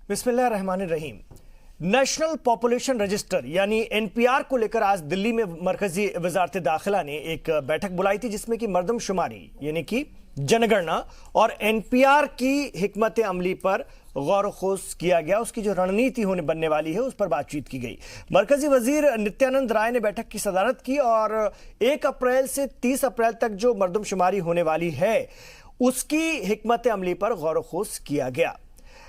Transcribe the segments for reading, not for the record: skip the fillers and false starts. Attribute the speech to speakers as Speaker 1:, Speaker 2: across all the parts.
Speaker 1: बिस्मिल्लाहिर्रहमानिर्रहीम। National population register यानी NPR को लेकर आज दिल्ली में मरकजी वजारत दाखिला ने एक बैठक बुलाई थी, जिसमें कि मरदमशुमारी यानी कि जनगणना और एनपीआर की हिकमत अमली पर गौर खोज किया गया। उसकी जो रणनीति होने बनने वाली है उस पर बातचीत की गई। मरकजी वजीर नित्यानंद राय ने बैठक की सदारत की और 1 अप्रैल से 30 अप्रैल तक जो मरदमशुमारी होने वाली है उसकी हिकमत अमली पर गौर खोज किया गया।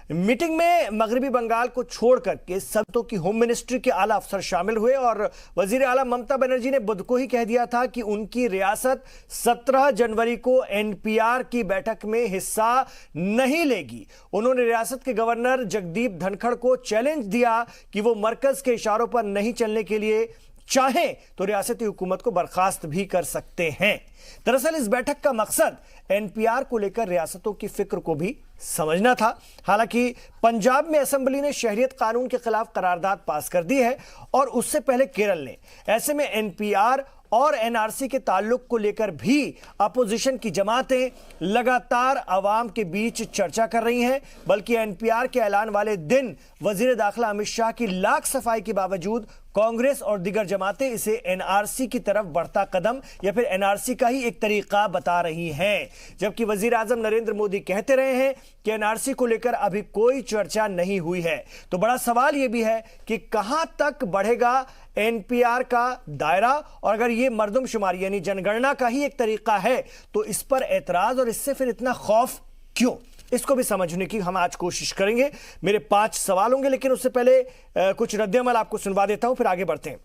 Speaker 1: मीटिंग में मगरबी बंगाल को छोड़कर के सभी की होम मिनिस्ट्री के आला अफसर शामिल हुए और वजीर आला ममता बनर्जी ने बुध को ही कह दिया था कि उनकी रियासत 17 जनवरी को एनपीआर की बैठक में हिस्सा नहीं लेगी। उन्होंने रियासत के गवर्नर जगदीप धनखड़ को चैलेंज दिया कि वो मरकज के इशारों पर नहीं चलने के लिए चाहें तो रियासती हुकूमत को बर्खास्त भी कर सकते हैं। दरअसल इस बैठक का मकसद एनपीआर को लेकर रियासतों की फिक्र को भी समझना था। हालांकि पंजाब में असेंबली ने शहरियत कानून के खिलाफ करारदाद पास कर दी है और उससे पहले केरल ने। ऐसे में एनपीआर और एनआरसी के ताल्लुक को लेकर भी अपोजिशन की जमातें लगातार अवाम के बीच चर्चा कर रही हैं। बल्कि एनपीआर के ऐलान वाले दिन वजीर दाखिला अमित शाह की लाख सफाई के बावजूद कांग्रेस और दीगर जमातें इसे एनआरसी की तरफ बढ़ता कदम या फिर एनआरसी का ही एक तरीका बता रही हैं। जबकि वजीर आजम नरेंद्र मोदी कहते रहे हैं कि एनआरसी को लेकर अभी कोई चर्चा नहीं हुई है। तो बड़ा सवाल यह भी है कि कहां तक बढ़ेगा एनपीआर का दायरा, और अगर यह मरदमशुमारी यानी जनगणना का ही एक तरीका है तो इस पर एतराज और इससे फिर इतना खौफ क्यों, इसको भी समझने की हम आज कोशिश करेंगे। मेरे 5 सवाल होंगे, लेकिन उससे पहले कुछ रद्द-ए-अमल आपको सुनवा देता हूं, फिर आगे बढ़ते हैं।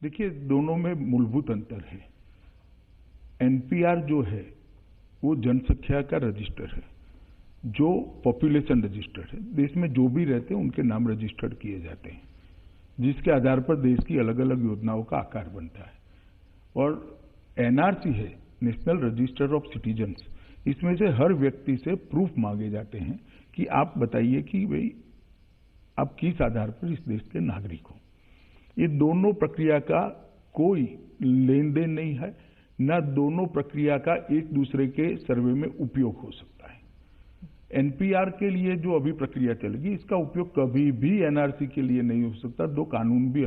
Speaker 2: देखिए, दोनों में मूलभूत अंतर है। एनपीआर जो है वो जनसंख्या का रजिस्टर है, जो पॉपुलेशन रजिस्टर है। देश में जो भी रहते हैं उनके नाम रजिस्टर्ड किए जाते हैं, जिसके आधार पर देश की अलग अलग योजनाओं का आकार बनता है। और एनआरसी है, नेशनल रजिस्टर ऑफ सिटीजन्स। इसमें से हर व्यक्ति से प्रूफ मांगे जाते हैं कि आप बताइए कि भाई आप किस आधार पर इस देश के नागरिक हो। ये दोनों प्रक्रिया का कोई लेन देन नहीं है, न दोनों प्रक्रिया का एक दूसरे के सर्वे में उपयोग हो सकता है। एनपीआर के लिए जो अभी प्रक्रिया चलेगी, इसका उपयोग कभी भी एनआरसी के लिए नहीं हो सकता। 2 कानून भी।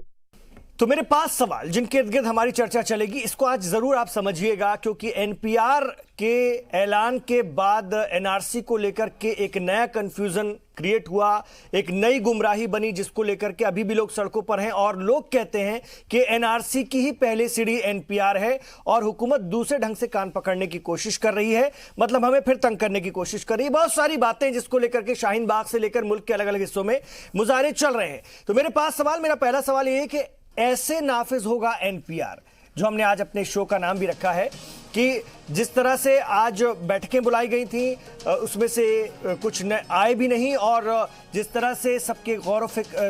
Speaker 1: तो मेरे 5 सवाल जिनके इर्द गिर्द हमारी चर्चा चलेगी, इसको आज जरूर आप समझिएगा, क्योंकि एनपीआर के ऐलान के बाद एनआरसी को लेकर के एक नया कंफ्यूजन क्रिएट हुआ, एक नई गुमराही बनी जिसको लेकर के अभी भी लोग सड़कों पर हैं। और लोग कहते हैं कि एनआरसी की ही पहली सीढ़ी एनपीआर है और हुकूमत दूसरे ढंग से कान पकड़ने की कोशिश कर रही है, मतलब हमें फिर तंग करने की कोशिश कर रही है। बहुत सारी बातें जिसको लेकर के शाहीन बाग से लेकर मुल्क के अलग अलग हिस्सों में मुजाहरे चल रहे हैं। तो मेरे 5 सवाल। मेरा पहला सवाल यह है कि ऐसे नाफिज होगा एनपीआर, जो हमने आज अपने शो का नाम भी रखा है, कि जिस तरह से आज बैठकें बुलाई गई थी उसमें से कुछ आए भी नहीं, और जिस तरह से सबके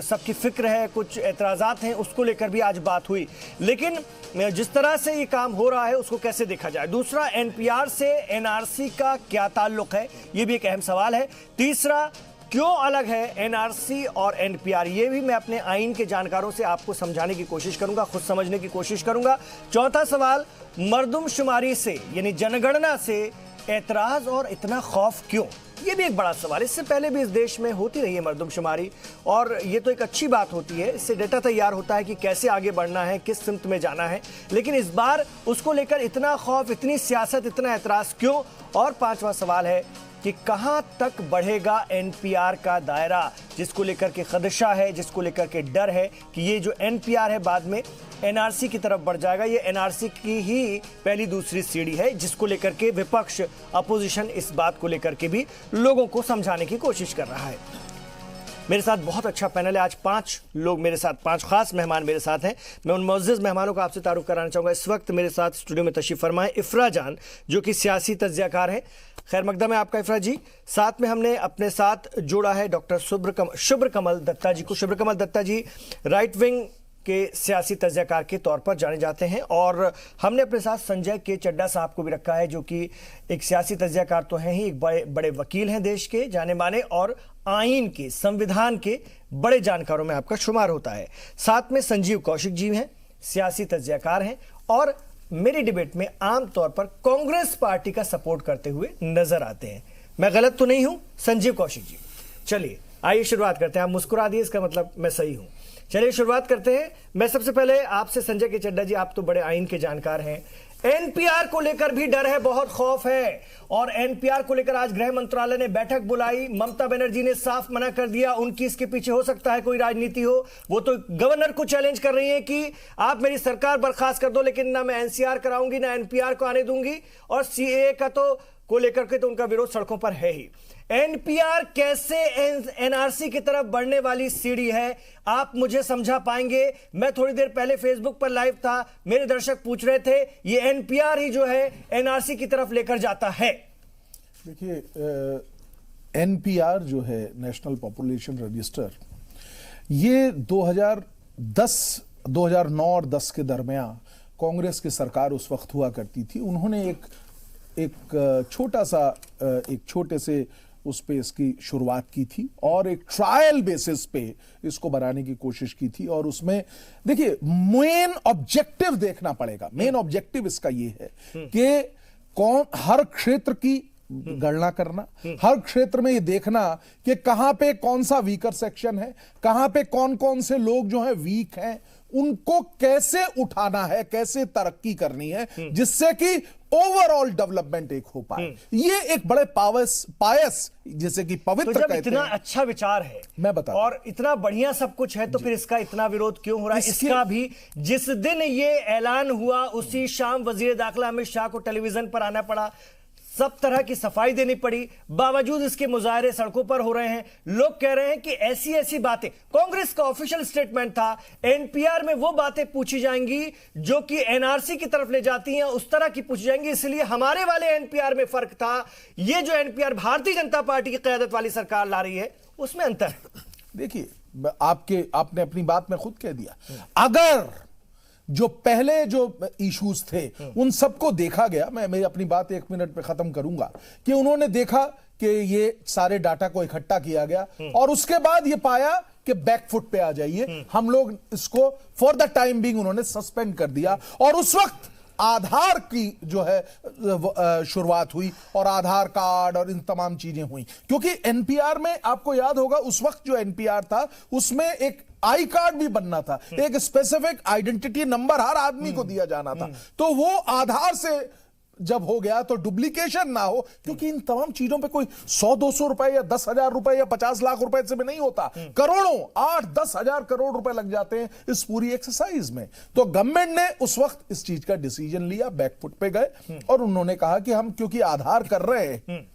Speaker 1: सबकी फिक्र है, कुछ एतराज़ात हैं, उसको लेकर भी आज बात हुई। लेकिन जिस तरह से ये काम हो रहा है उसको कैसे देखा जाए। दूसरा, एनपीआर से एनआरसी का क्या ताल्लुक है, ये भी एक अहम सवाल है। तीसरा, क्यों अलग है एनआरसी और एनपीआर, ये भी मैं अपने आईन के जानकारों से आपको समझाने की कोशिश करूंगा, खुद समझने की कोशिश करूंगा। चौथा सवाल, मरदमशुमारी से यानी जनगणना से एतराज और इतना खौफ क्यों, ये भी एक बड़ा सवाल। इससे पहले भी इस देश में होती रही है मरदमशुमारी और ये तो एक अच्छी बात होती है, इससे डेटा तैयार होता है कि कैसे आगे बढ़ना है, किस सिमत में जाना है। लेकिन इस बार उसको लेकर इतना खौफ, इतनी सियासत, इतना एतराज क्यों। और 5वां सवाल है कि कहां तक बढ़ेगा एनपीआर का दायरा, जिसको लेकर के खदशा है, जिसको लेकर के डर है कि ये जो एनपीआर है बाद में एनआरसी की तरफ बढ़ जाएगा। ये एनआरसी की ही पहली दूसरी सीढ़ी है, जिसको लेकर के विपक्ष, अपोजिशन इस बात को लेकर के भी लोगों को समझाने की कोशिश कर रहा है। मेरे साथ बहुत अच्छा पैनल है आज। 5 लोग मेरे साथ, 5 खास मेहमान मेरे साथ हैं। मैं उन मुअज़्ज़ज़ मेहमानों का आपसे तारुफ कराना चाहूँगा। इस वक्त मेरे साथ स्टूडियो में तशरीफ़ फरमा है इफ़रा जान, जो कि सियासी तज्ज़ियाकार हैं। खैर मकदम है आपका इफ़रा जी। साथ में हमने अपने साथ जोड़ा है डॉक्टर शुभ्र कमल दत्ता जी को। शुभ्र कमल दत्ता जी राइट विंग के सियासी तज्ज़ियाकार के तौर पर जाने जाते हैं, और हमने अपने साथ संजय के चड्डा साहब को भी रखा है, जो कि एक सियासी तज्ज़ियाकार तो हैं ही, एक बड़े बड़े वकील हैं देश के, जाने माने, और आईन के, संविधान के बड़े जानकारों में आपका शुमार होता है। साथ में संजीव कौशिक जी हैं, सियासी तज्ज़ियाकार हैं और मेरी डिबेट में आमतौर पर कांग्रेस पार्टी का सपोर्ट करते हुए नजर आते हैं। मैं गलत तो नहीं हूं संजीव कौशिक जी? चलिए आइए शुरुआत करते हैं। आप मुस्कुरा दिए, इसका मतलब मैं सही हूं। चलिए शुरुआत करते हैं। मैं सबसे पहले आपसे संजय के चड्ढा जी, आप तो बड़े आइन के जानकार हैं। एनपीआर को लेकर भी डर है, बहुत खौफ है, और एनपीआर को लेकर आज गृह मंत्रालय ने बैठक बुलाई। ममता बनर्जी ने साफ मना कर दिया, उनकी इसके पीछे हो सकता है कोई राजनीति हो। वो तो गवर्नर को चैलेंज कर रही है कि आप मेरी सरकार बर्खास्त कर दो, लेकिन ना मैं एनसीआर कराऊंगी ना एनपीआर को आने दूंगी। और सीएए का को लेकर के तो उनका विरोध सड़कों पर है ही। एनपीआर कैसे एनआरसी की तरफ बढ़ने वाली सीढ़ी है, आप मुझे समझा पाएंगे? मैं थोड़ी देर पहले फेसबुक पर लाइव था, मेरे दर्शक पूछ रहे थे ये एनपीआर ही जो है एनआरसी की तरफ लेकर जाता है।
Speaker 3: देखिए, एनपीआर जो है, नेशनल पॉपुलेशन रजिस्टर, ये 2009 और 10 के दरमियान कांग्रेस की सरकार उस वक्त हुआ करती थी। उन्होंने एक छोटे से उस पे इसकी शुरुआत की थी और एक ट्रायल बेसिस पे इसको बनाने की कोशिश की थी। और उसमें देखिए, मेन ऑब्जेक्टिव देखना पड़ेगा। मेन ऑब्जेक्टिव इसका ये है कि हर क्षेत्र की गणना करना, हर क्षेत्र में ये देखना कि कहां पे कौन सा वीकर सेक्शन है, कहां पे कौन कौन से लोग जो है वीक हैं, उनको कैसे उठाना है, कैसे तरक्की करनी है, जिससे कि ओवरऑल डेवलपमेंट एक हो पाए। ये एक बड़े पायस जैसे कि पवित्र
Speaker 1: तो जब
Speaker 3: कहते
Speaker 1: इतना
Speaker 3: हैं।
Speaker 1: अच्छा विचार है,
Speaker 3: मैं बता,
Speaker 1: और इतना बढ़िया सब कुछ है, तो फिर इसका इतना विरोध क्यों हो रहा है? इसका भी जिस दिन ये ऐलान हुआ उसी शाम वजीर दाखिला अमित शाह को टेलीविजन पर आना पड़ा, सब तरह की सफाई देनी पड़ी, बावजूद इसके मुजाहरे सड़कों पर हो रहे हैं। लोग कह रहे हैं कि ऐसी ऐसी बातें, कांग्रेस का ऑफिशियल स्टेटमेंट था एनपीआर में वो बातें पूछी जाएंगी जो कि एनआरसी की तरफ ले जाती हैं, उस तरह की पूछी जाएंगी। इसलिए हमारे वाले एनपीआर में फर्क था। ये जो एनपीआर भारतीय जनता पार्टी की क़यादत वाली सरकार ला रही है, उसमें अंतर है।
Speaker 3: देखिए, आपने अपनी बात में खुद कह दिया। अगर जो पहले जो इश्यूज थे उन सबको देखा गया, मैं अपनी बात 1 मिनट में खत्म करूंगा, कि उन्होंने देखा कि ये सारे डाटा को इकट्ठा किया गया और उसके बाद ये पाया कि बैकफुट पे आ जाइए, हम लोग इसको फॉर द टाइम बिंग उन्होंने सस्पेंड कर दिया। और उस वक्त आधार की जो है शुरुआत हुई और आधार कार्ड और इन तमाम चीजें हुई, क्योंकि एनपीआर में आपको याद होगा उस वक्त जो एनपीआर था उसमें एक आई कार्ड भी बनना था, एक स्पेसिफिक आइडेंटिटी नंबर हर आदमी को दिया जाना था। तो वो आधार से जब हो गया तो डुप्लीकेशन ना हो, क्योंकि इन तमाम चीजों पे कोई 100-200 रुपए या 10,000 रुपए या 50 लाख रुपए से भी नहीं होता, करोड़ों, 8-10 हजार करोड़ रुपए लग जाते हैं इस पूरी एक्सरसाइज में। तो गवर्नमेंट ने उस वक्त इस चीज का डिसीजन लिया, बैकफुट पे गए और उन्होंने कहा कि हम क्योंकि आधार कर रहे हैं,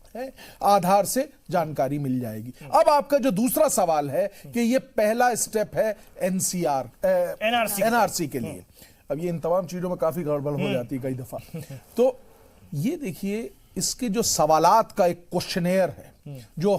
Speaker 3: आधार से जानकारी मिल जाएगी। अब आपका जो दूसरा सवाल है कि ये पहला स्टेप है एनआरसी के लिए। अब ये इन तमाम चीजों में काफी गड़बड़ हो जाती है कई दफा। तो ये देखिए, इसके जो सवालात का एक क्वेश्चनेयर है जो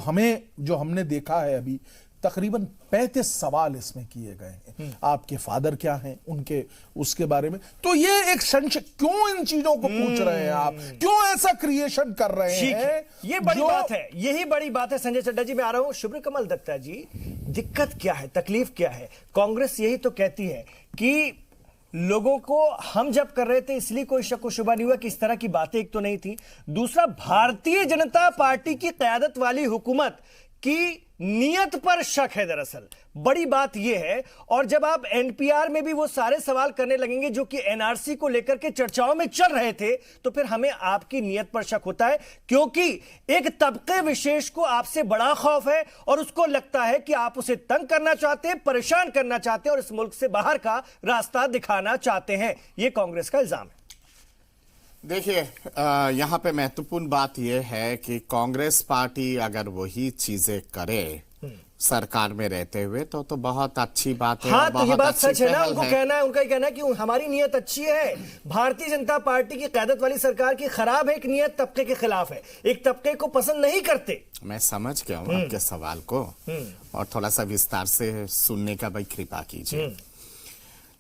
Speaker 3: हमने देखा है, अभी तकरीबन 35 सवाल इसमें किए गए हैं। आपके फादर क्या हैं, उनके उसके बारे में। तो ये एक संशय, क्यों इन चीजों को पूछ रहे हैं आप, क्यों ऐसा क्रिएशन कर रहे हैं?
Speaker 1: ये बड़ी बात है, यही बड़ी बात है। संजय चड्ढा जी, मैं आ रहा हूं। शुभ्र कमल दत्ता जी, दिक्कत क्या है, तकलीफ क्या है? कांग्रेस यही तो कहती है कि लोगों को हम जब कर रहे थे इसलिए कोई शक व शुबा नहीं हुआ कि इस तरह की बातें एक तो नहीं थी। दूसरा, भारतीय जनता पार्टी की क़यादत वाली हुकूमत की नियत पर शक है। दरअसल बड़ी बात यह है। और जब आप एनपीआर में भी वो सारे सवाल करने लगेंगे जो कि एनआरसी को लेकर के चर्चाओं में चल रहे थे, तो फिर हमें आपकी नियत पर शक होता है, क्योंकि एक तबके विशेष को आपसे बड़ा खौफ है और उसको लगता है कि आप उसे तंग करना चाहते हैं, परेशान करना चाहते हैं और इस मुल्क से बाहर का रास्ता दिखाना चाहते हैं। यह कांग्रेस का इल्जाम है।
Speaker 4: देखिए, यहाँ पे महत्वपूर्ण बात यह है कि कांग्रेस पार्टी अगर वही चीजें करे सरकार में रहते हुए तो बहुत अच्छी बात है।
Speaker 1: हाँ, तो ये बात सच है ना, उनको कहना है, उनका कहना है कि हमारी नियत अच्छी है। भारतीय जनता पार्टी की क़यादत वाली सरकार की खराब है, एक नियत तबके के खिलाफ है, एक तबके को पसंद नहीं करते।
Speaker 4: मैं समझ गया हूँ आपके सवाल को, और थोड़ा सा विस्तार से सुनने का भाई कृपा कीजिए।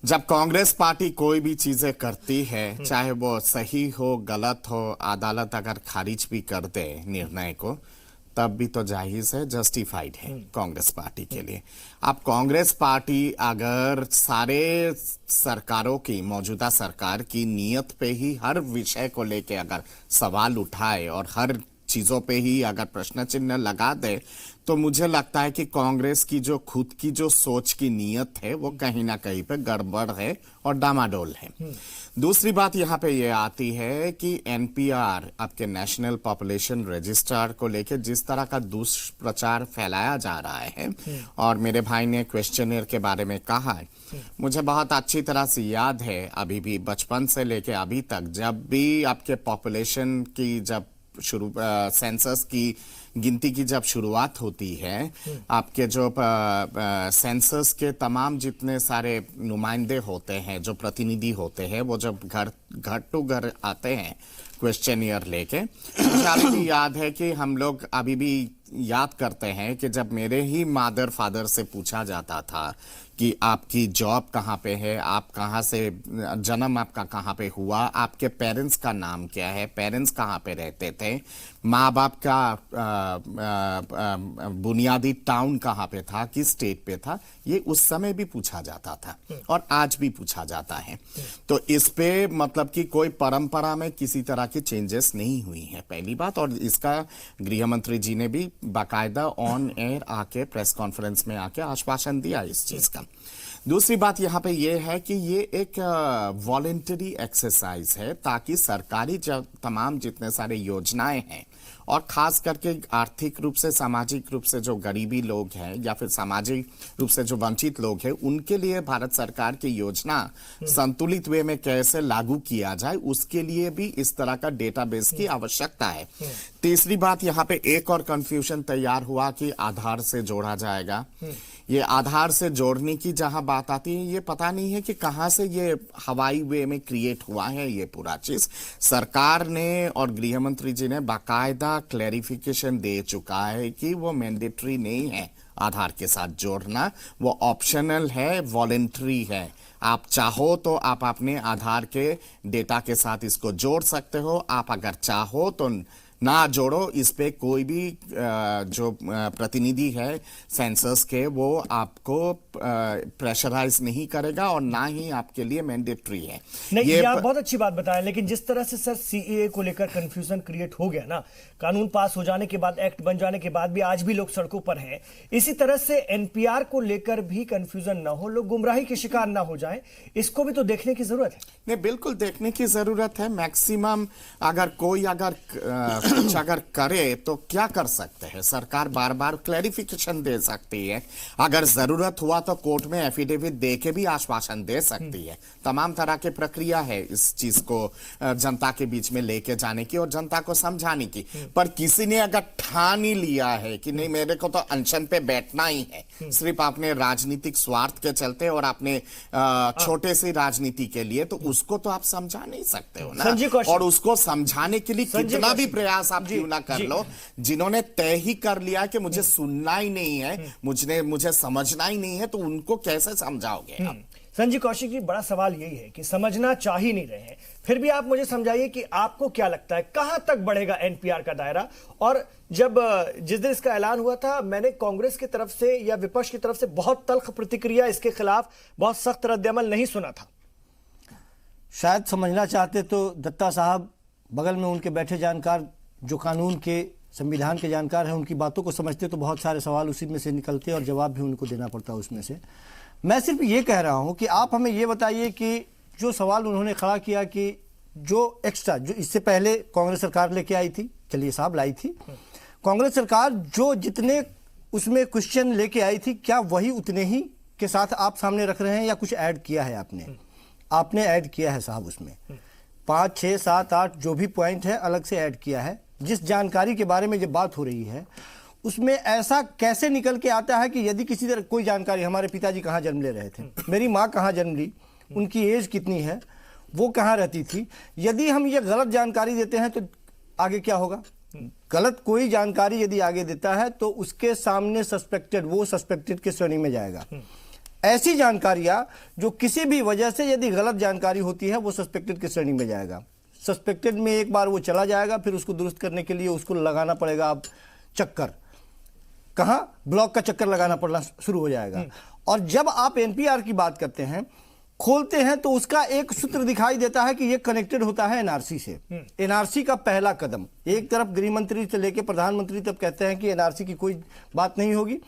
Speaker 4: जब कांग्रेस पार्टी कोई भी चीजें करती है, चाहे वो सही हो गलत हो, अदालत अगर खारिज भी कर दे निर्णय को, तब भी तो जायज है, जस्टिफाइड है कांग्रेस पार्टी के लिए। अब कांग्रेस पार्टी अगर सारे सरकारों की, मौजूदा सरकार की नियत पे ही हर विषय को लेके अगर सवाल उठाए और हर चीजों पे ही अगर प्रश्न चिन्ह लगा दे तो मुझे लगता है कि कांग्रेस की जो खुद की जो सोच की नीयत है वो कहीं ना कहीं पे गड़बड़ है और डामाडोल है। दूसरी बात यहाँ पे ये आती है कि एनपीआर, आपके नेशनल पॉपुलेशन रजिस्टर को लेकर जिस तरह का दुष्प्रचार फैलाया जा रहा है, और मेरे भाई ने क्वेश्चनर के बारे में कहा है, मुझे बहुत अच्छी तरह से याद है, अभी भी बचपन से लेके अभी तक जब भी आपके पॉपुलेशन की जब सेंसस की गिनती की जब शुरुआत होती है, आपके जो सेंसस के तमाम जितने सारे नुमाइंदे होते हैं, जो प्रतिनिधि होते हैं, वो जब घर टू घर आते हैं क्वेश्चनियर लेके, मुझे अभी भी याद है कि हम लोग अभी भी याद करते हैं कि जब मेरे ही मदर फादर से पूछा जाता था कि आपकी जॉब कहाँ पे है, आप कहाँ से, जन्म आपका कहाँ पे हुआ, आपके पेरेंट्स का नाम क्या है, पेरेंट्स कहाँ पे रहते थे, माँ बाप का बुनियादी टाउन कहाँ पे था, किस स्टेट पे था, ये उस समय भी पूछा जाता था और आज भी पूछा जाता है। तो इस पे मतलब कि कोई परंपरा में किसी तरह की चेंजेस नहीं हुई है, पहली बात। और इसका गृह मंत्री जी ने भी बाकायदा ऑन एयर आके प्रेस कॉन्फ्रेंस में आके आश्वासन दिया इस चीज का। दूसरी बात यहाँ पे ये है कि ये एक वॉलेंटरी एक्सरसाइज है ताकि सरकारी तमाम जितने सारे योजनाएं हैं और खास करके आर्थिक रूप से, सामाजिक रूप से जो गरीबी लोग हैं या फिर सामाजिक रूप से जो वंचित लोग हैं, उनके लिए भारत सरकार की योजना संतुलित वे में कैसे लागू किया जाए, उसके लिए भी इस तरह का डेटाबेस की आवश्यकता है। तीसरी बात, यहाँ पे एक और कंफ्यूजन तैयार हुआ कि आधार से जोड़ा जाएगा। ये आधार से जोड़ने की जहां बात आती है, ये पता नहीं है कि कहां से ये हवाई वे में क्रिएट हुआ है ये पूरा चीज। सरकार ने और गृह मंत्री जी ने बाकायदा क्लैरिफिकेशन दे चुका है कि वो मैंडेटरी नहीं है आधार के साथ जोड़ना, वो ऑप्शनल है, वॉलेंट्री है। आप चाहो तो आप अपने आधार के डेटा के साथ इसको जोड़ सकते हो, आप अगर चाहो तो ना जोड़ो। इस पे कोई भी जो प्रतिनिधि है सेंसस के, वो आपको प्रेशराइज नहीं करेगा और ना ही आपके लिए मैंडेटरी है।
Speaker 1: नहीं, ये आप बहुत अच्छी बात बताएं, लेकिन जिस तरह से सर सीएए को लेकर कंफ्यूजन क्रिएट हो गया ना, कानून पास हो जाने के बाद, एक्ट बन जाने के बाद भी आज भी लोग सड़कों पर हैं, इसी तरह से एनपीआर को लेकर भी कंफ्यूजन ना हो, लोग गुमराही के शिकार ना हो जाएं, इसको भी तो देखने की जरूरत है।
Speaker 4: नहीं, बिल्कुल देखने की जरूरत है। मैक्सिमम अगर कोई कुछ अगर करे तो क्या कर सकते हैं, सरकार बार बार क्लैरिफिकेशन दे सकती है, अगर जरूरत हुआ तो कोर्ट में एफिडेविट दे के भी आश्वासन दे सकती है। तमाम तरह की प्रक्रिया है इस चीज को जनता के बीच में लेके जाने की और जनता को समझाने की। पर किसी ने अगर ठान ही लिया है कि नहीं, मेरे को तो अनशन पे बैठना ही है, सिर्फ अपने राजनीतिक स्वार्थ के चलते और अपने छोटे से राजनीति के लिए, तो उसको तो आप समझा नहीं सकते हो ना। और उसको समझाने के लिए कितना भी प्रयास आप क्यों ना कर लो, जिन्होंने तय ही कर लिया कि मुझे सुनना ही नहीं है, मुझे समझना ही नहीं है, तो उनको कैसे समझाओगे आप?
Speaker 1: संजय कौशिक जी, बड़ा सवाल यही है कि समझना चाह ही नहीं रहे हैं। फिर भी आप मुझे समझाइए कि आपको क्या लगता है कहां तक बढ़ेगा एनपीआर का दायरा। और जिस दिन इसका ऐलान हुआ था, मैंने कांग्रेस की तरफ से या विपक्ष की तरफ से बहुत तल्ख प्रतिक्रिया इसके खिलाफ, बहुत सख्त रद्द-ए-अमल नहीं सुना था।
Speaker 5: शायद समझना चाहते तो दत्ता साहब बगल में उनके बैठे जानकार जो कानून के, संविधान के जानकार हैं, उनकी बातों को समझते तो बहुत सारे सवाल उसी में से निकलते और जवाब भी उनको देना पड़ता उसमें से। मैं सिर्फ ये कह रहा हूं कि आप हमें ये बताइए कि जो सवाल उन्होंने खड़ा किया कि जो एक्स्ट्रा, जो इससे पहले कांग्रेस सरकार लेके आई थी, चलिए साहब लाई थी कांग्रेस सरकार, जो जितने उसमें क्वेश्चन लेके आई थी, क्या वही उतने ही के साथ आप सामने रख रहे हैं या कुछ ऐड किया है आपने ऐड किया है साहब उसमें 5, 6, 7, 8 जो भी पॉइंट है अलग से ऐड किया है। जिस जानकारी के बारे में जब बात हो रही है उसमें ऐसा कैसे निकल के आता है कि यदि किसी तरह कोई जानकारी, हमारे पिताजी कहाँ जन्म ले रहे थे, मेरी माँ कहाँ जन्म ली, उनकी एज कितनी है, वो कहाँ रहती थी, यदि हम ये गलत जानकारी देते हैं तो आगे क्या होगा? गलत कोई जानकारी यदि आगे देता है तो उसके सामने सस्पेक्टेड, वो सस्पेक्टेड की श्रेणी में जाएगा। ऐसी जानकारियां जो किसी भी वजह से यदि गलत जानकारी होती है वो सस्पेक्टेड की श्रेणी में जाएगा। सस्पेक्टेड में एक बार वो चला जाएगा, फिर उसको दुरुस्त करने के लिए उसको लगाना पड़ेगा अब चक्कर, कहाँ ब्लॉक का चक्कर लगाना पड़ना शुरू हो जाएगा। और जब आप एनपीआर की बात करते हैं खोलते हैं तो उसका एक सूत्र दिखाई देता है कि ये कनेक्टेड होता है एनआरसी से। एनआरसी का पहला कदम, एक तरफ गृह मंत्री से लेकर प्रधानमंत्री तक कहते हैं कि एनआरसी की कोई बात नहीं होगी।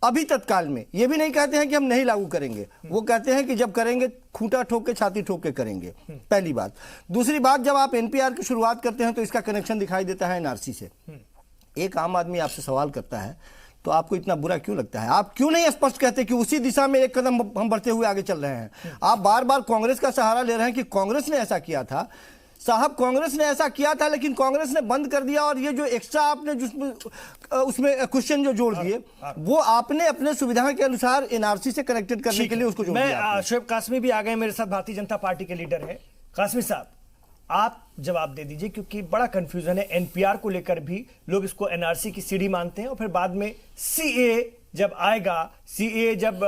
Speaker 5: अभी तत्काल में ये भी नहीं कहते हैं कि हम नहीं लागू करेंगे, वो कहते हैं कि जब करेंगे खूंटा ठोक के छाती ठोक के करेंगे, पहली बात। दूसरी बात, जब आप एनपीआर की शुरुआत करते हैं तो इसका कनेक्शन दिखाई देता है एनआरसी से। एक आम आदमी आपसे सवाल करता है तो आपको इतना बुरा क्यों लगता है? आप क्यों नहीं स्पष्ट कहते कि उसी दिशा में एक कदम हम बढ़ते हुए आगे चल रहे हैं? आप बार बार कांग्रेस का सहारा ले रहे हैं कि कांग्रेस ने ऐसा किया था। साहब, कांग्रेस ने ऐसा किया था लेकिन कांग्रेस ने बंद कर दिया, और ये जो एक्स्ट्रा आपने उसमें क्वेश्चन जो जोड़ दिए वो आपने अपने सुविधा के अनुसार एनआरसी से कनेक्टेड करने के लिए उसको जोड़ दिया।
Speaker 1: मैं शोएब कासमी भी आ गए मेरे साथ, भारतीय जनता पार्टी के लीडर है। कासमी साहब, आप जवाब दे दीजिए, क्योंकि बड़ा कंफ्यूजन है। एनपीआर को लेकर भी लोग इसको एनआरसी की सीढ़ी मानते हैं, और फिर बाद में सीए जब आएगा, सीए जब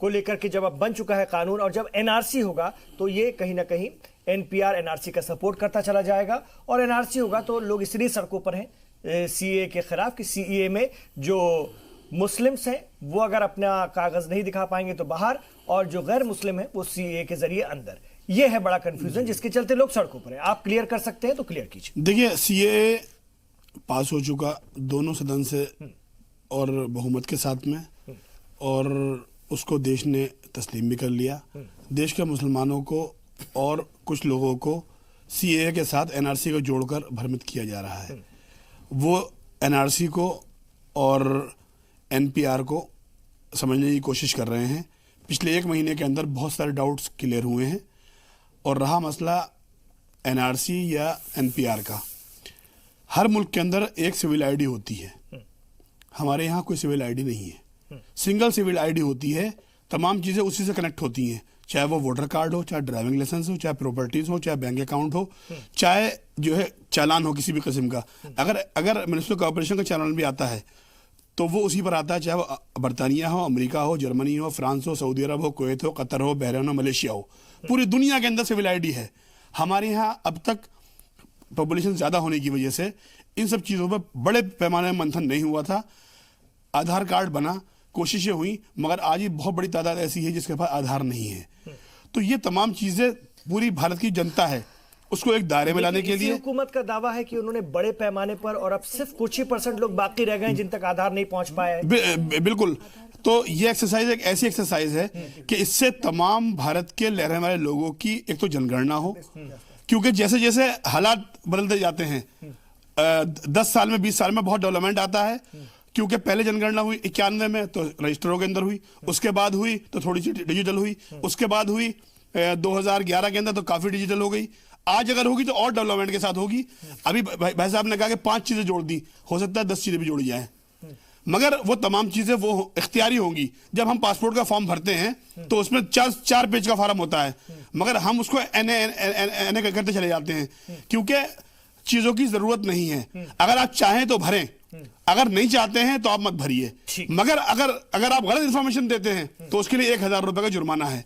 Speaker 1: को लेकर के जब अब बन चुका है कानून, और जब एनआरसी होगा तो ये कहीं ना कहीं एनपीआर एनआरसी का सपोर्ट करता चला जाएगा, और एनआरसी होगा तो लोग इसलिए सड़कों पर हैं सीए के खिलाफ कि सीए में जो मुस्लिम्स हैं वो अगर अपना कागज नहीं दिखा पाएंगे तो बाहर, और जो गैर मुस्लिम है वो सीए के जरिए अंदर। ये है बड़ा कंफ्यूजन जिसके चलते लोग सड़कों पर हैं। आप क्लियर कर सकते हैं तो क्लियर कीजिए।
Speaker 6: देखिए, सीए पास हो चुका दोनों सदन से और बहुमत के साथ में, और उसको देश ने तस्लीम भी कर लिया। देश के मुसलमानों को और कुछ लोगों को सीए के साथ एनआरसी को जोड़कर भ्रमित किया जा रहा है। वो एनआरसी को और एनपीआर को समझने की कोशिश कर रहे हैं। पिछले 1 महीने के अंदर बहुत सारे डाउट्स क्लियर हुए हैं, और रहा मसला एनआरसी या एनपीआर का। हर मुल्क के अंदर एक सिविल आईडी होती है, हमारे यहाँ कोई सिविल आईडी नहीं है। सिंगल सिविल आईडी होती है, तमाम चीज़ें उसी से कनेक्ट होती हैं, चाहे वो वोटर कार्ड हो, चाहे ड्राइविंग लाइसेंस हो, चाहे प्रॉपर्टीज हो, चाहे बैंक अकाउंट हो, चाहे जो है चालान हो किसी भी किस्म का। अगर म्युनिसिपल कॉर्पोरेशन का चालान भी आता है तो वो उसी पर आता है, चाहे वो बरतानिया हो, अमेरिका हो, जर्मनी हो, फ्रांस हो, सऊदी अरब हो, कुवैत हो, कतर हो, बहरीन हो, मलेशिया हो, पूरी दुनिया के अंदर सिविल आईडी है। हमारे यहाँ अब तक पॉपुलेशन ज़्यादा होने की वजह से इन सब चीज़ों पर बड़े पैमाने में मंथन नहीं हुआ था। आधार कार्ड बना, कोशिशें हुई, मगर आज ही बहुत बड़ी तादाद ऐसी है जिसके पास आधार नहीं है। तो ये तमाम चीज़ें पूरी भारत की जनता है उसको एक दायरे में लाने के लिए।
Speaker 1: हुकूमत का दावा है कि उन्होंने बड़े पैमाने पर, और अब सिर्फ कुछ ही % लोग बाकी रह गए हैं जिन तक आधार नहीं पहुंच पाया है।
Speaker 6: बिल्कुल। तो ये एक्सरसाइज एक ऐसी एक्सरसाइज है कि इससे तमाम भारत के रहने वाले लोगों की एक तो जनगणना हो, क्योंकि जैसे जैसे हालात बदलते जाते हैं, 10 साल में 20 साल में बहुत डेवलपमेंट आता है। क्योंकि पहले जनगणना हुई 91 में तो रजिस्टरों के अंदर हुई, उसके बाद हुई तो थोड़ी सी डिजिटल हुई, उसके बाद हुई 2011 के अंदर तो काफी डिजिटल हो गई। आज अगर होगी तो और डेवलपमेंट के साथ होगी। अभी भाई साहब ने कहा कि 5 चीजें जोड़ दी, हो सकता है 10 चीजें भी जोड़ी जाए, मगर वो तमाम चीजें वो इख्तियारी होंगी। जब हम पासपोर्ट का फॉर्म भरते हैं तो उसमें 4 पेज का फॉर्म होता है, मगर हम उसको एन करते चले जाते हैं क्योंकि चीजों की जरूरत नहीं है। अगर आप चाहें तो भरें, अगर नहीं चाहते हैं तो आप मत भरिए। मगर अगर आप गलत इंफॉर्मेशन देते हैं तो उसके लिए 1000 रुपए का जुर्माना है।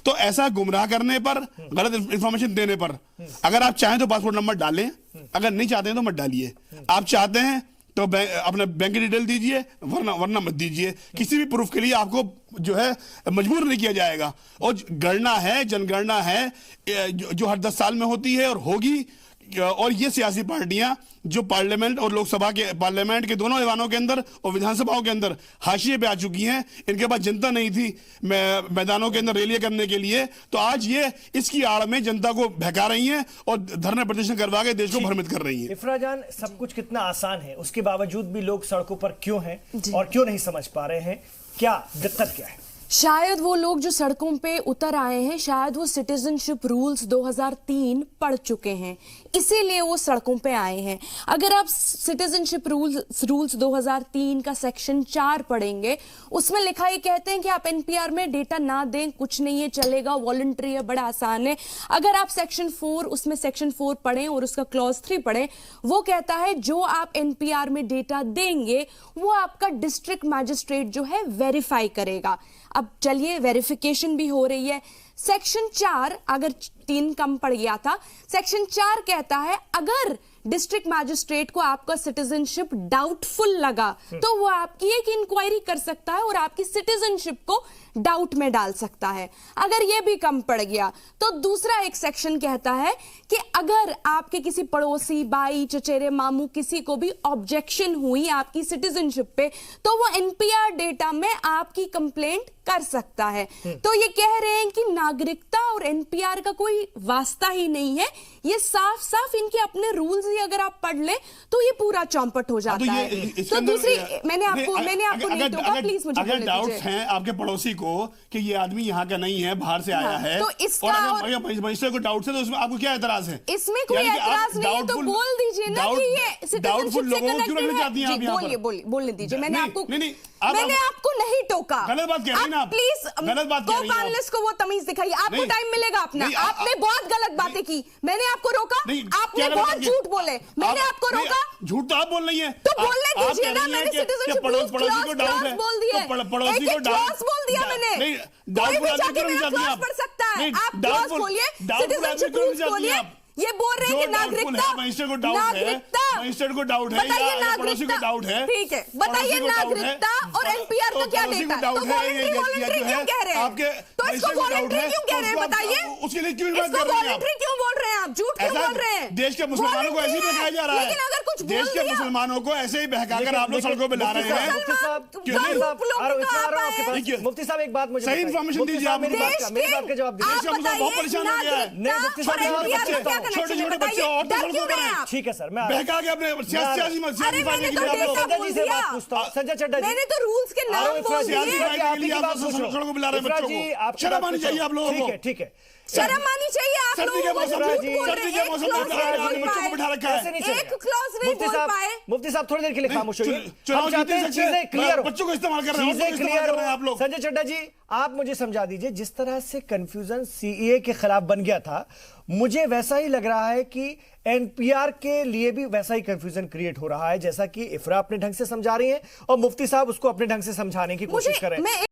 Speaker 6: तो ऐसा गुमराह करने पर, गलत इंफॉर्मेशन देने पर, अगर आप चाहें तो पासपोर्ट नंबर डालें, अगर नहीं चाहते हैं तो मत डालिए। आप चाहते हैं तो अपना बैंक की डिटेल दीजिए, वरना मत दीजिए। किसी भी प्रूफ के लिए आपको जो है मजबूर नहीं किया जाएगा। और गणना है, जनगणना है जो हर 10 साल में होती है और होगी। और ये सियासी पार्टियां जो पार्लियामेंट और लोकसभा के, पार्लियामेंट के दोनों ऐवानों के अंदर और विधानसभाओं के अंदर हाशिए पे आ चुकी हैं, इनके पास जनता नहीं थी मैदानों के अंदर रैलियां करने के लिए, तो आज ये इसकी आड़ में जनता को बहका रही हैं और धरना प्रदर्शन करवा के देश को भ्रमित कर रही हैं।
Speaker 1: इफ्रा जान, सब कुछ कितना आसान है, उसके बावजूद भी लोग सड़कों पर क्यों हैं और क्यों नहीं समझ पा रहे हैं? क्या दिक्कत क्या है?
Speaker 7: शायद वो लोग जो सड़कों पे उतर आए हैं, शायद वो सिटीजनशिप रूल्स 2003 पढ़ चुके हैं, इसीलिए वो सड़कों पे आए हैं। अगर आप सिटीजनशिप रूल्स 2003 का सेक्शन 4 पढ़ेंगे, उसमें लिखा ही कहते हैं कि आप एनपीआर में डेटा ना दें, कुछ नहीं है, चलेगा, वॉलंटरी है, बड़ा आसान है। अगर आप सेक्शन 4 उसमें सेक्शन 4 पढ़ें और उसका क्लॉज 3 पढ़ें, वो कहता है जो आप एनपीआर में डेटा देंगे वो आपका डिस्ट्रिक्ट मैजिस्ट्रेट जो है वेरीफाई करेगा। अब चलिए, वेरिफिकेशन भी हो रही है। सेक्शन 4 अगर 3 कम पड़ गया था। सेक्शन 4 कहता है अगर डिस्ट्रिक्ट मैजिस्ट्रेट को आपका सिटीजनशिप डाउटफुल लगा तो वो आपकी एक इंक्वायरी कर सकता है और आपकी सिटीजनशिप को डाउट में डाल सकता है। अगर ये भी कम पड़ गया तो दूसरा एक सेक्शन कहता है कि अगर आपके किसी पड़ोसी, भाई, चचेरे, मामू किसी को भी ऑब्जेक्शन हुई आपकी सिटीजनशिप पे तो वो एनपीआर डेटा में आपकी कंप्लेंट कर सकता है। तो ये कह रहे हैं कि नागरिकता और एनपीआर का कोई वास्ता ही नहीं है। ये साफ साफ इनके अपने रूल्स ही अगर आप पढ़ ले तो ये पूरा चौपट हो जाता है। तो दूसरी मैंने आपको नहीं टोका, प्लीज मुझे
Speaker 6: अगर डाउट्स हैं आपके पड़ोसी को कि ये आदमी यहाँ का नहीं है, बाहर से आया है,
Speaker 7: तो इसका
Speaker 6: और मजिस्ट्रेट को डाउट है तो उसमें आपको क्या एतराज है?
Speaker 7: इसमें कोई एतराज नहीं है तो बोल दीजिए ना कि ये
Speaker 6: डाउटफुल लोगों को क्यों रखना चाहती हैं आप यहाँ पर?
Speaker 7: बोलने दीजिए। मैंने
Speaker 6: नहीं
Speaker 7: आपको नहीं टोका।
Speaker 6: गलत बात कह रही हैं आप।
Speaker 7: प्लीज
Speaker 6: गलत बात कह रही हैं
Speaker 7: आप। को वो तमीज दिखाइए, आपको टाइम मिलेगा अपना। आपने बहुत गलत बातें की, मैंने आपको रोका, आपने बहुत झूठ बोले, मैंने आपको रोका।
Speaker 6: झूठ तो आप बोल रही हैं
Speaker 7: तो बोलने दीजिए ना। मैंने सिटीजनशिप
Speaker 6: पड़ोसी को डाउट है
Speaker 7: बोल दिया,
Speaker 6: पड़ोसी को
Speaker 7: क्लॉज बोल दिया मैंने। कोई भी जाके नया क्लॉज पढ़ सकता है। आप क्लॉज बोलिए, सिटीजनशिप रूल्स बोलिए। ये बोल रहे हैं कि नागरिकता,
Speaker 6: मजिस्ट्रेट को डाउट है, मजिस्ट्रेट को डाउट है या पड़ोसी को डाउट है,
Speaker 7: ठीक है, बताइए नागरिकता और एनपीआर का क्या डेटा है? तो वॉलंटरी क्यों कह रहे हैं? तो इसको वॉलंटरी क्यों कह रहे हैं बताइए?
Speaker 6: उसके लिए क्यों बात
Speaker 7: इसको
Speaker 6: कर रहे हैं आप?
Speaker 7: वॉलंटरी क्यों बोल रहे हैं आप? झूठ क्यों बोल रहे हैं?
Speaker 6: देश के मुसलमानों को ऐसे ही बहकाया जा रहा है।
Speaker 7: लेकिन अगर कुछ
Speaker 6: देश के मुसलमानों को ऐसे ही बहकाकर आप लोग सड़कों पे ला रहे हैं।
Speaker 1: मुफ्ती साहब एक बात मुझे
Speaker 6: सही इन्फॉर्मेशन दीजिए आप।
Speaker 1: मेरी बात का जवाब दीजिए।
Speaker 6: देश का मुसलमान बहुत परेशान हो गया है। छोटे छोटे बच्चे
Speaker 1: ठीक है सर, मैं
Speaker 6: बहका के अपने
Speaker 1: संजय चड्ढा जी,
Speaker 7: मैंने तो रूल्स के नाम बोल दिए।
Speaker 6: सड़कों पे ला रहे हैं बच्चों को। शर्म आनी चाहिए आप लोगों को।
Speaker 1: ठीक है,
Speaker 7: शर्म आनी चाहिए आप लोगों को।
Speaker 6: सर्दी के मौसम में बच्चों को बिठा रखा है।
Speaker 7: एक क्लॉज नहीं बोल पाए।
Speaker 1: मुफ्ती साहब थोड़ी देर के लिए खामोश होइए।
Speaker 6: चुनाव जीतने से
Speaker 1: चीजें क्लियर हो,
Speaker 6: बच्चों को इस्तेमाल कर रहे हैं,
Speaker 1: चीजें क्लियर हो
Speaker 6: आप लोग।
Speaker 1: संजय चड्ढा जी, आप मुझे समझा दीजिए, जिस तरह से कंफ्यूजन सीएए के खिलाफ बन गया था, मुझे वैसा ही लग रहा है कि एनपीआर के लिए भी वैसा ही कंफ्यूजन क्रिएट हो रहा है, जैसा कि इफ्रा अपने ढंग से समझा रही है और मुफ्ती साहब उसको अपने ढंग से समझाने की कोशिश कर रहे हैं।